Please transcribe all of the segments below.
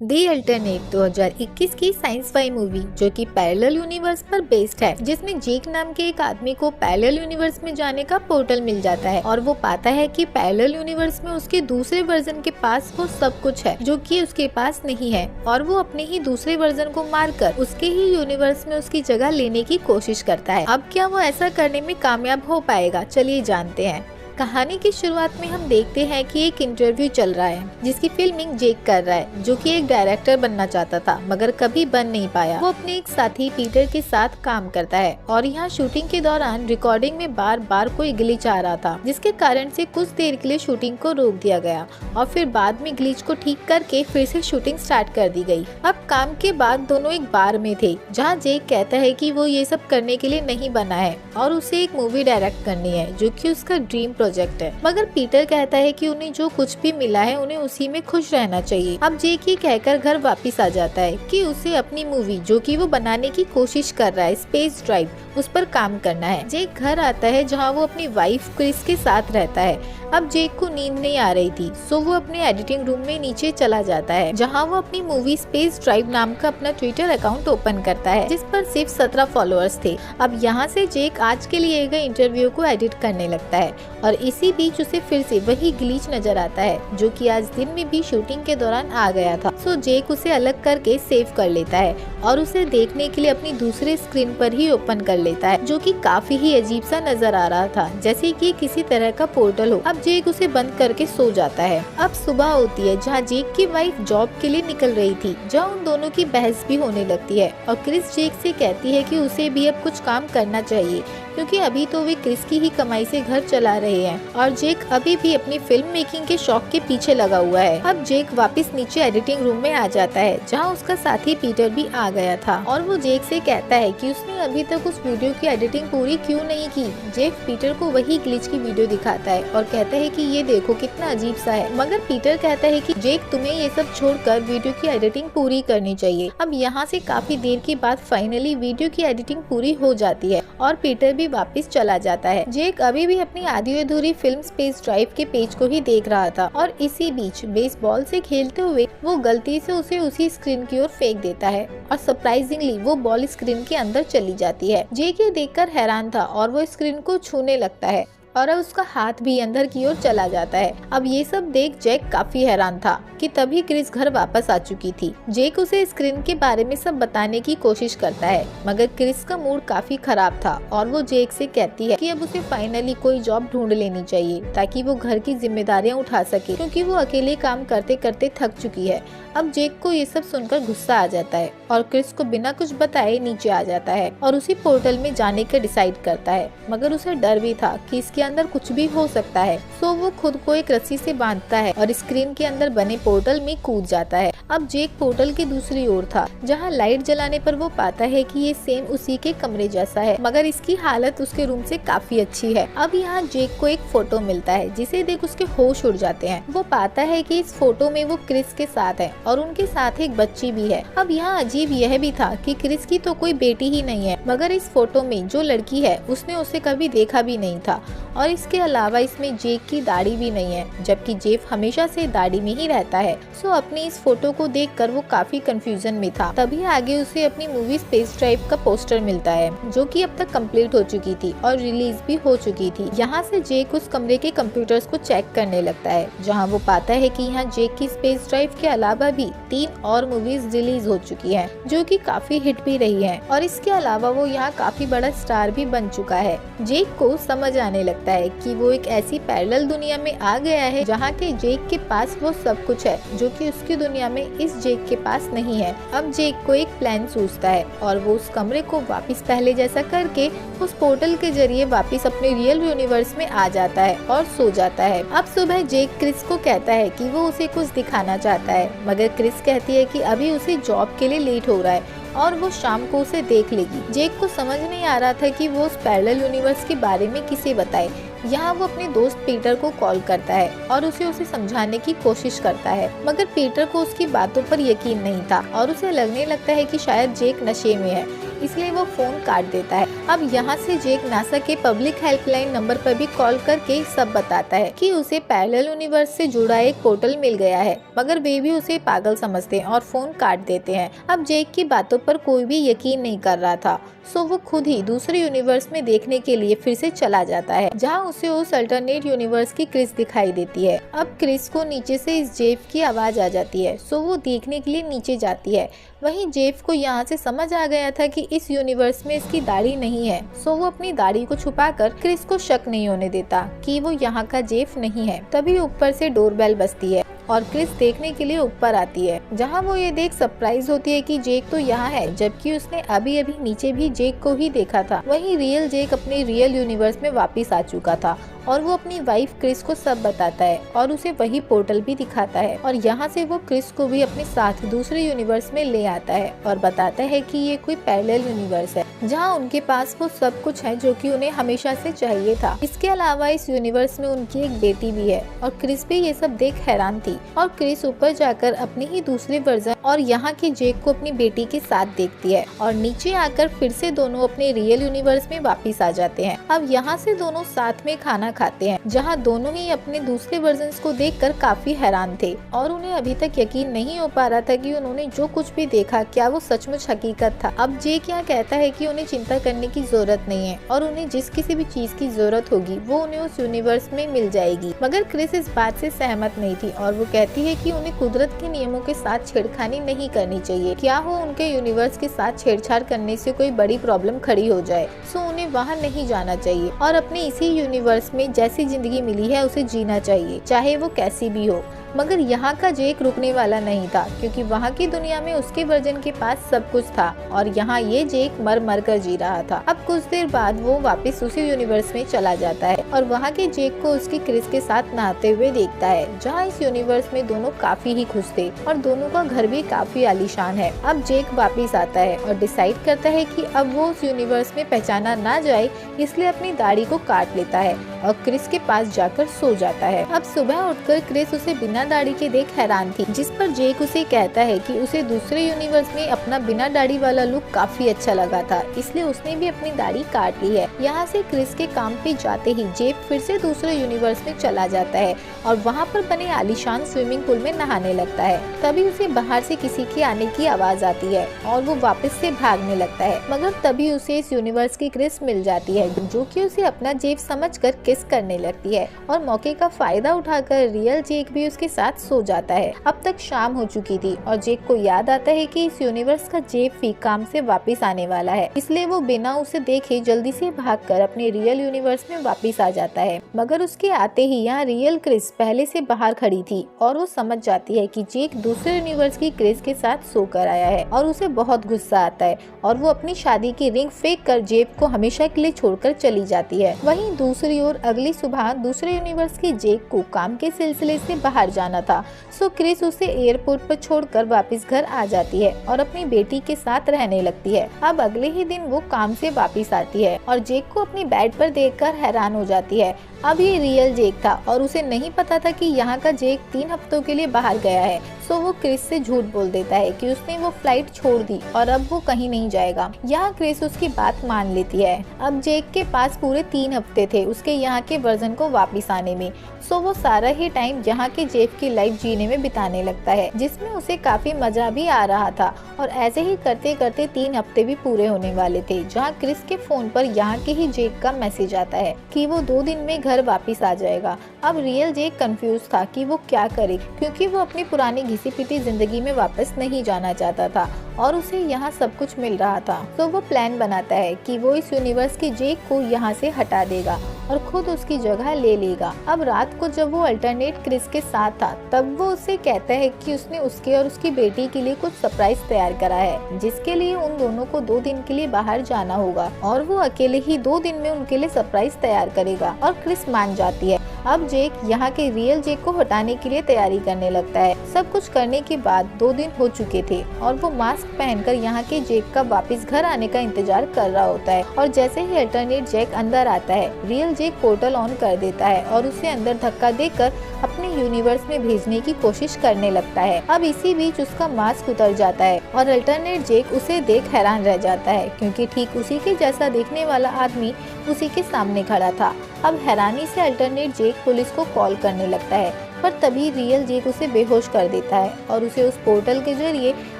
दी alternate 2021 की science fi movie जो कि पैरेलल यूनिवर्स पर बेस्ड है, जिसमें जेक नाम के एक आदमी को पैरेलल यूनिवर्स में जाने का पोर्टल मिल जाता है और वो पाता है कि पैरेलल यूनिवर्स में उसके दूसरे वर्जन के पास वो सब कुछ है जो कि उसके पास नहीं है, और वो अपने ही दूसरे वर्जन को मारकर उसके ही यूनिवर्स में उसकी जगह लेने की कोशिश करता है। अब क्या वो ऐसा करने में कामयाब हो पाएगा, चलिए जानते हैं। कहानी की शुरुआत में हम देखते हैं कि एक इंटरव्यू चल रहा है जिसकी फिल्मिंग जेक कर रहा है, जो कि एक डायरेक्टर बनना चाहता था मगर कभी बन नहीं पाया। वो अपने एक साथी पीटर के साथ काम करता है और यहाँ शूटिंग के दौरान रिकॉर्डिंग में बार बार कोई ग्लिच आ रहा था, जिसके कारण से कुछ देर के लिए शूटिंग को रोक दिया गया और फिर बाद में ग्लिच को ठीक करके फिर से शूटिंग स्टार्ट कर दी गई। अब काम के बाद दोनों एक बार में थे जहाँ जेक कहता है कि वो ये सब करने के लिए नहीं बना है और उसे एक मूवी डायरेक्ट करनी है जो कि उसका ड्रीम प्रोजेक्ट है। मगर पीटर कहता है कि उन्हें जो कुछ भी मिला है उन्हें उसी में खुश रहना चाहिए। अब जेक ये कहकर घर वापस आ जाता है कि उसे अपनी मूवी जो कि वो बनाने की कोशिश कर रहा है, स्पेस ड्राइव, उस पर काम करना है। जेक घर आता है जहाँ वो अपनी वाइफ क्रिस के साथ रहता है। अब जेक को नींद नहीं आ रही थी, सो वो अपने एडिटिंग रूम में नीचे चला जाता है जहाँ वो अपनी मूवी स्पेस ड्राइव नाम का अपना ट्विटर अकाउंट ओपन करता है जिस पर सिर्फ 17 फॉलोअर्स थे। अब यहाँ से जेक आज के लिए गए इंटरव्यू को एडिट करने लगता है और इसी बीच उसे फिर से वही ग्लिच नजर आता है जो कि आज दिन में भी शूटिंग के दौरान आ गया था। सो जेक उसे अलग करके सेव कर लेता है और उसे देखने के लिए अपनी दूसरे स्क्रीन पर ही ओपन कर लेता है, जो कि काफी ही अजीब सा नजर आ रहा था, जैसे कि किसी तरह का पोर्टल हो। अब जेक उसे बंद करके सो जाता है। अब सुबह होती है जहाँ जेक की वाइफ जॉब के लिए निकल रही थी, जहाँ उन दोनों की बहस भी होने लगती है और क्रिस जेक से कहती है कि उसे भी अब कुछ काम करना चाहिए क्योंकि अभी तो वे क्रिस की ही कमाई से घर चला रहे हैं और जेक अभी भी अपनी फिल्म मेकिंग के शौक के पीछे लगा हुआ है। अब जेक वापस नीचे एडिटिंग रूम में आ जाता है जहां उसका साथी पीटर भी आ गया था और वो जेक से कहता है कि उसने अभी तक उस वीडियो की एडिटिंग पूरी क्यों नहीं की। जेक पीटर को वही ग्लिच की वीडियो दिखाता है और कहता है कि ये देखो कितना अजीब सा है, मगर पीटर कहता है कि जेक तुम्हें ये सब छोड़कर वीडियो की एडिटिंग पूरी करनी चाहिए। अब यहाँ से काफी देर के बाद फाइनली वीडियो की एडिटिंग पूरी हो जाती है और पीटर भी वापस चला जाता है। जेक अभी भी अपनी आधी अधूरी फिल्म स्पेस ड्राइव के पेज को ही देख रहा था और इसी बीच बेसबॉल से खेलते हुए वो गलती से उसे उसी स्क्रीन की ओर फेंक देता है और सरप्राइजिंगली वो बॉल स्क्रीन के अंदर चली जाती है। जेक ये देखकर हैरान था और वो स्क्रीन को छूने लगता है और अब उसका हाथ भी अंदर की ओर चला जाता है। अब ये सब देख जेक काफी हैरान था कि तभी क्रिस घर वापस आ चुकी थी। जेक उसे स्क्रीन के बारे में सब बताने की कोशिश करता है मगर क्रिस का मूड काफी खराब था और वो जेक से कहती है कि अब उसे फाइनली कोई जॉब ढूंढ लेनी चाहिए ताकि वो घर की जिम्मेदारियां उठा सके क्योंकि वो अकेले काम करते करते थक चुकी है। अब जेक को ये सब सुनकर गुस्सा आ जाता है और क्रिस को बिना कुछ बताए नीचे आ जाता है और उसी पोर्टल में जाने का डिसाइड करता है, मगर उसे डर भी था कि इसके अंदर कुछ भी हो सकता है। सो वो खुद को एक रस्सी से बांधता है और स्क्रीन के अंदर बने पोर्टल में कूद जाता है। अब जेक पोर्टल की दूसरी ओर था जहाँ लाइट जलाने पर वो पाता है कि ये सेम उसी के कमरे जैसा है, मगर इसकी हालत उसके रूम से काफी अच्छी है। अब यहाँ जेक को एक फोटो मिलता है जिसे देख उसके होश उड़ जाते हैं। वो पाता है कि इस फोटो में वो क्रिस के साथ है और उनके साथ एक बच्ची भी है। अब यहाँ अजीब यह भी था कि क्रिस की तो कोई बेटी ही नहीं है, मगर इस फोटो में जो लड़की है उसने उसे कभी देखा भी नहीं था और इसके अलावा इसमें जेक की दाढ़ी भी नहीं है, जबकि जेफ हमेशा से दाढ़ी में ही रहता है। सो अपनी इस फोटो को देखकर वो काफी कंफ्यूजन में था। तभी आगे उसे अपनी मूवी स्पेस ड्राइव का पोस्टर मिलता है जो कि अब तक कंप्लीट हो चुकी थी और रिलीज भी हो चुकी थी। यहाँ से जेक उस कमरे के कंप्यूटर्स को चेक करने लगता है जहाँ वो पाता है कि यहाँ जेक की स्पेस ड्राइव के अलावा भी 3 और मूवीज रिलीज हो चुकी है जो कि काफी हिट भी रही है और इसके अलावा वो यहाँ काफी बड़ा स्टार भी बन चुका है। जेक को समझ आने लगता है कि वो एक ऐसी पैरेलल दुनिया में आ गया है जहाँ के जेक के पास वो सब कुछ है जो कि उसकी दुनिया में इस जेक के पास नहीं है। अब जेक को एक प्लान सूझता है और वो उस कमरे को वापस पहले जैसा करके उस पोर्टल के जरिए वापस अपने रियल यूनिवर्स में आ जाता है और सो जाता है। अब सुबह जेक क्रिस को कहता है कि वो उसे कुछ दिखाना चाहता है, मगर क्रिस कहती है कि अभी उसे जॉब के लिए लेट हो रहा है और वो शाम को उसे देख लेगी। जेक को समझ नहीं आ रहा था कि वो उस पैरेलल यूनिवर्स के बारे में किसे बताए। यहाँ वो अपने दोस्त पीटर को कॉल करता है और उसे समझाने की कोशिश करता है, मगर पीटर को उसकी बातों पर यकीन नहीं था और उसे लगने लगता है कि शायद जेक नशे में है। इसलिए वो फोन काट देता है। अब यहाँ से जेक नासा के पब्लिक हेल्पलाइन नंबर पर भी कॉल करके सब बताता है कि उसे पैरेलल यूनिवर्स से जुड़ा एक पोर्टल मिल गया है, मगर वे भी उसे पागल समझते हैं और फोन काट देते हैं। अब जेक की बातों पर कोई भी यकीन नहीं कर रहा था, सो वो खुद ही दूसरे यूनिवर्स में देखने के लिए फिर से चला जाता है, जहाँ उसे उस अल्टरनेट यूनिवर्स की क्रिस दिखाई देती है। अब क्रिस को नीचे से इस जेफ की आवाज आ जाती है, सो वो देखने के लिए नीचे जाती है। वहीं जेफ को यहाँ से समझ आ गया था कि इस यूनिवर्स में इसकी दाढ़ी नहीं है, सो वो अपनी दाढ़ी को छुपाकर क्रिस को शक नहीं होने देता कि वो यहाँ का जेफ नहीं है। तभी ऊपर से डोरबेल बजती है और क्रिस देखने के लिए ऊपर आती है, जहाँ वो ये देख सरप्राइज होती है कि जेक तो यहाँ है, जबकि उसने अभी अभी नीचे भी जेक को ही देखा था। वहीं रियल जेक अपने रियल यूनिवर्स में वापस आ चुका था और वो अपनी वाइफ क्रिस को सब बताता है और उसे वही पोर्टल भी दिखाता है, और यहाँ से वो क्रिस को भी अपने साथ दूसरे यूनिवर्स में ले आता है और बताता है कि ये कोई पैरेलल यूनिवर्स है, जहाँ उनके पास वो सब कुछ है जो कि उन्हें हमेशा से चाहिए था। इसके अलावा इस यूनिवर्स में उनकी एक बेटी भी है, और क्रिस भी ये सब देख हैरान थी। और क्रिस ऊपर जाकर अपने ही दूसरे वर्जन और यहाँ के जेक को अपनी बेटी के साथ देखती है, और नीचे आकर फिर से दोनों अपने रियल यूनिवर्स में वापस आ जाते हैं। अब यहाँ से दोनों साथ में खाना खाते हैं, जहाँ दोनों ही अपने दूसरे वर्जन्स को देखकर काफी हैरान थे और उन्हें अभी तक यकीन नहीं हो पा रहा था कि उन्होंने जो कुछ भी देखा क्या वो सचमुच हकीकत था। अब जेक यहाँ कहता है कि उन्हें चिंता करने की जरूरत नहीं है और उन्हें जिस किसी भी चीज की जरूरत होगी वो उन्हें उस यूनिवर्स में मिल जाएगी। मगर क्रिस इस बात से सहमत नहीं थी और वो कहती है कि उन्हें कुदरत के नियमों के साथ छेड़खानी नहीं करनी चाहिए। क्या हो उनके यूनिवर्स के साथ छेड़छाड़ करने से कोई बड़ी प्रॉब्लम खड़ी हो जाए, सो उन्हें वहाँ नहीं जाना चाहिए और अपने इसी यूनिवर्स में जैसी जिंदगी मिली है उसे जीना चाहिए, चाहे वो कैसी भी हो। मगर यहाँ का जेक रुकने वाला नहीं था, क्योंकि वहाँ की दुनिया में उसके वर्जन के पास सब कुछ था और यहाँ ये जेक मर मर कर जी रहा था। अब कुछ देर बाद वो वापस उसी यूनिवर्स में चला जाता है और वहाँ के जेक को उसकी क्रिस के साथ नहाते हुए देखता है, जहाँ इस यूनिवर्स में दोनों काफी ही खुश थे और दोनों का घर भी काफी आलीशान है। अब जेक वापस आता है और डिसाइड करता है कि अब वो उस यूनिवर्स में पहचाना ना जाए, इसलिए अपनी दाढ़ी को काट लेता है और क्रिस के पास जाकर सो जाता है। अब सुबह उठकर क्रिस उसे बिना दाढ़ी के देख हैरान थी, जिस पर जेक उसे कहता है कि उसे दूसरे यूनिवर्स में अपना बिना दाढ़ी वाला लुक काफी अच्छा लगा था, इसलिए उसने भी अपनी दाढ़ी काट ली है। यहाँ से क्रिस के काम पे जाते ही जेक फिर से दूसरे यूनिवर्स में चला जाता है और वहाँ पर बने आलीशान स्विमिंग पूल में नहाने लगता है। तभी उसे बाहर से किसी के आने की आवाज आती है और वो वापस से भागने लगता है, मगर तभी उसे इस यूनिवर्स की क्रिस मिल जाती है, जो कि उसे अपना जेक समझकर किस करने लगती है और मौके का फायदा उठाकर रियल जेक भी उसके साथ सो जाता है। अब तक शाम हो चुकी थी और जेक को याद आता है कि इस यूनिवर्स का जेक भी काम से वापस आने वाला है, इसलिए वो बिना उसे देखे जल्दी से भागकर अपने रियल यूनिवर्स में वापस आ जाता है। मगर उसके आते ही यहाँ रियल क्रिस पहले से बाहर खड़ी थी और वो समझ जाती है कि जेक दूसरे यूनिवर्स की क्रिस के साथ सोकर आया है और उसे बहुत गुस्सा आता है और वो अपनी शादी की रिंग फेंक कर जेक को हमेशा के लिए छोड़कर चली जाती है। वहीं दूसरी ओर अगली सुबह दूसरे यूनिवर्स की जेक को काम के सिलसिले से बाहर जाना था, सो क्रिस उसे एयरपोर्ट पर छोड़कर वापस घर आ जाती है और अपनी बेटी के साथ रहने लगती है। अब अगले ही दिन वो काम से वापस आती है और जेक को अपनी बेड पर देखकर हैरान हो जाती है। अब ये रियल जेक था और उसे नहीं पता था कि यहाँ का जेक 3 हफ्तों के लिए बाहर गया है, सो वो क्रिस से झूठ बोल देता है कि उसने वो फ्लाइट छोड़ दी और अब वो कहीं नहीं जाएगा। यहाँ क्रिस उसकी बात मान लेती है। अब जेक के पास पूरे 3 हफ्ते थे उसके यहाँ के वर्जन को वापस आने में, सो वो सारा ही टाइम यहाँ के जेक की लाइफ जीने में बिताने लगता है, जिसमें उसे काफी मजा भी आ रहा था। और ऐसे ही करते करते 3 हफ्ते भी पूरे होने वाले थे, जहाँ क्रिस के फोन पर यहाँ के ही जेक का मैसेज आता है कि वो 2 दिन में घर वापस आ जाएगा। अब रियल जेक कंफ्यूज था कि वो क्या करे, क्योंकि वो अपनी पुरानी घिसी पिटी जिंदगी में वापस नहीं जाना चाहता था और उसे यहाँ सब कुछ मिल रहा था। तो वो प्लान बनाता है कि वो इस यूनिवर्स के जेक को यहाँ से हटा देगा और खुद उसकी जगह ले लेगा। अब रात को जब वो अल्टरनेट क्रिस के साथ था, तब वो उसे कहता है कि उसने उसके और उसकी बेटी के लिए कुछ सरप्राइज तैयार करा है, जिसके लिए उन दोनों को 2 दिन के लिए बाहर जाना होगा और वो अकेले ही 2 दिन में उनके लिए सरप्राइज तैयार करेगा और क्रिस मान जाती है। अब जेक यहाँ के रियल जेक को हटाने के लिए तैयारी करने लगता है। सब कुछ करने के बाद 2 दिन हो चुके थे और वो मास्क पहनकर यहाँ के जेक का वापस घर आने का इंतजार कर रहा होता है। और जैसे ही अल्टरनेट जेक अंदर आता है, रियल जेक पोर्टल ऑन कर देता है और उसे अंदर धक्का देकर अपने यूनिवर्स में भेजने की कोशिश करने लगता है। अब इसी बीच उसका मास्क उतर जाता है और अल्टरनेट जेक उसे देख हैरान रह जाता है, क्योंकि ठीक उसी के जैसा दिखने वाला आदमी उसी के सामने खड़ा था। अब हैरानी से अल्टरनेट जेक पुलिस को कॉल करने लगता है, पर तभी रियल जेक उसे बेहोश कर देता है और उसे उस पोर्टल के जरिए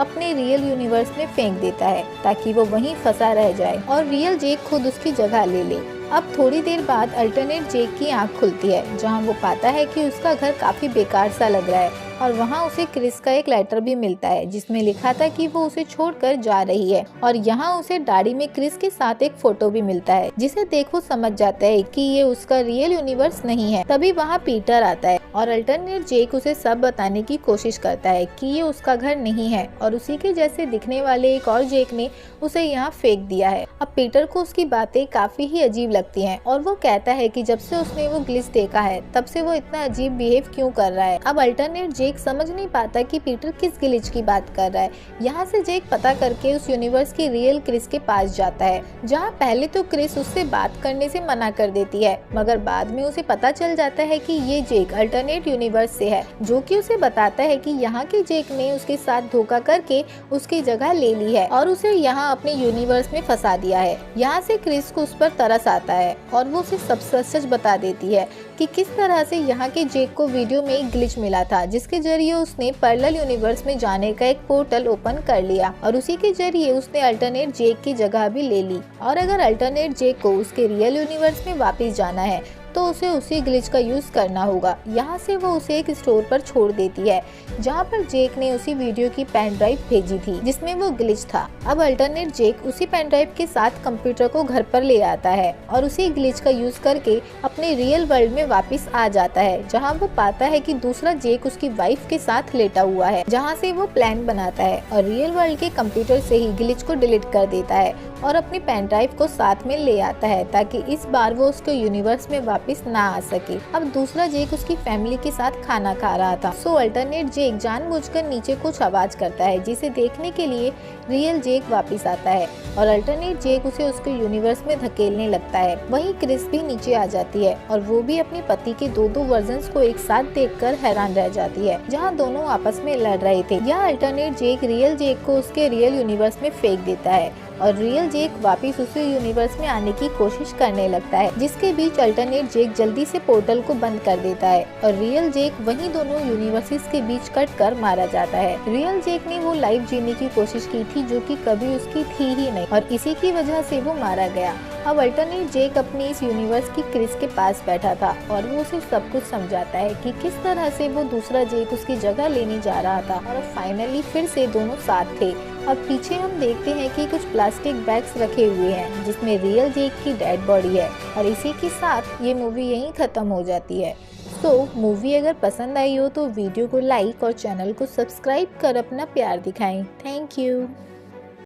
अपने रियल यूनिवर्स में फेंक देता है ताकि वो वहीं फंसा रह जाए और रियल जेक खुद उसकी जगह ले ले। अब थोड़ी देर बाद अल्टरनेट जेक की आंख खुलती है, जहां वो पाता है कि उसका घर काफी बेकार सा लग रहा है और वहां उसे क्रिस का एक लेटर भी मिलता है जिसमें लिखा था कि वो उसे छोड़कर जा रही है। और यहाँ उसे डायरी में क्रिस के साथ एक फोटो भी मिलता है, जिसे देख वो समझ जाता है कि ये उसका रियल यूनिवर्स नहीं है। तभी वहाँ पीटर आता है और अल्टरनेट जेक उसे सब बताने की कोशिश करता है कि ये उसका घर नहीं है और उसी के जैसे दिखने वाले एक और जेक ने उसे यहाँ फेंक दिया है। अब पीटर को उसकी बातें काफी ही अजीब लगती हैं और वो कहता है कि जब से उसने वो ग्लिच देखा है तब से वो इतना अजीब बिहेव क्यों कर रहा है। अब अल्टरनेट जेक समझ नहीं पाता कि पीटर किस ग्लिच की बात कर रहा है। यहाँ से जेक पता करके उस यूनिवर्स की रियल क्रिस के पास जाता है, जहाँ पहले तो क्रिस उससे बात करने से मना कर देती है, मगर बाद में उसे पता चल जाता है कि ये जेक अल्टरनेट यूनिवर्स से है, जो कि उसे बताता है कि यहाँ के जेक ने उसके साथ धोखा करके उसकी जगह ले ली है और उसे यहाँ अपने यूनिवर्स में फंसा दिया है। यहाँ से क्रिस को उस पर तरस आता है और वो उसे सब सच बता देती है कि किस तरह से यहाँ के जेक को वीडियो में एक ग्लिच मिला था, जिसके जरिए उसने पैरेलल यूनिवर्स में जाने का एक पोर्टल ओपन कर लिया और उसी के जरिए उसने अल्टरनेट जेक की जगह भी ले ली। और अगर अल्टरनेट जेक को उसके रियल यूनिवर्स में वापस जाना है तो उसे उसी ग्लिच का यूज करना होगा। यहाँ से वो उसे एक स्टोर पर छोड़ देती है, जहाँ पर जेक ने उसी वीडियो की पेन ड्राइव भेजी थी जिसमें वो ग्लिच था। अब अल्टरनेट जेक उसी पेन ड्राइव के साथ कंप्यूटर को घर पर ले आता है और उसी ग्लिच का यूज करके अपने रियल वर्ल्ड में वापस आ जाता है, जहाँ वो पाता है कि दूसरा जेक उसकी वाइफ के साथ लेटा हुआ है, जहाँ से वो प्लान बनाता है और रियल वर्ल्ड के कंप्यूटर से ही ग्लिच को डिलीट कर देता है और अपनी पेन ड्राइव को साथ में ले आता है ताकि इस बार वो उसके यूनिवर्स में वापस ना आ सके। अब दूसरा जेक उसकी फैमिली के साथ खाना खा रहा था, सो अल्टरनेट जेक जानबूझकर नीचे कुछ आवाज करता है, जिसे देखने के लिए रियल जेक वापस आता है और अल्टरनेट जेक उसे उसके यूनिवर्स में धकेलने लगता है। वहीं क्रिस भी नीचे आ जाती है और वो भी अपने पति के दो वर्जन्स को एक साथ देखकर हैरान रह जाती है, जहाँ दोनों आपस में लड़ रहे थे। यह अल्टरनेट जेक रियल जेक को उसके रियल यूनिवर्स में फेंक देता है और रियल जेक वापस उसी यूनिवर्स में आने की कोशिश करने लगता है, जिसके बीच अल्टरनेट जेक जल्दी से पोर्टल को बंद कर देता है और रियल जेक वहीं दोनों यूनिवर्सेस के बीच कट कर मारा जाता है। रियल जेक ने वो लाइफ जीने की कोशिश की थी जो कि कभी उसकी थी ही नहीं और इसी की वजह से वो मारा गया। अब अल्टरनेट जेक अपनी इस यूनिवर्स की क्रिस के पास बैठा था और वो उसे सब कुछ समझाता है कि किस तरह से वो दूसरा जेक उसकी जगह लेने जा रहा था और फाइनली फिर से दोनों साथ थे। अब पीछे हम देखते हैं कि कुछ प्लास्टिक बैग्स रखे हुए हैं जिसमें रियल जेक की डेड बॉडी है और इसी के साथ ये मूवी यहीं खत्म हो जाती है। तो मूवी अगर पसंद आई हो तो वीडियो को लाइक और चैनल को सब्सक्राइब कर अपना प्यार दिखाएं। Thank you.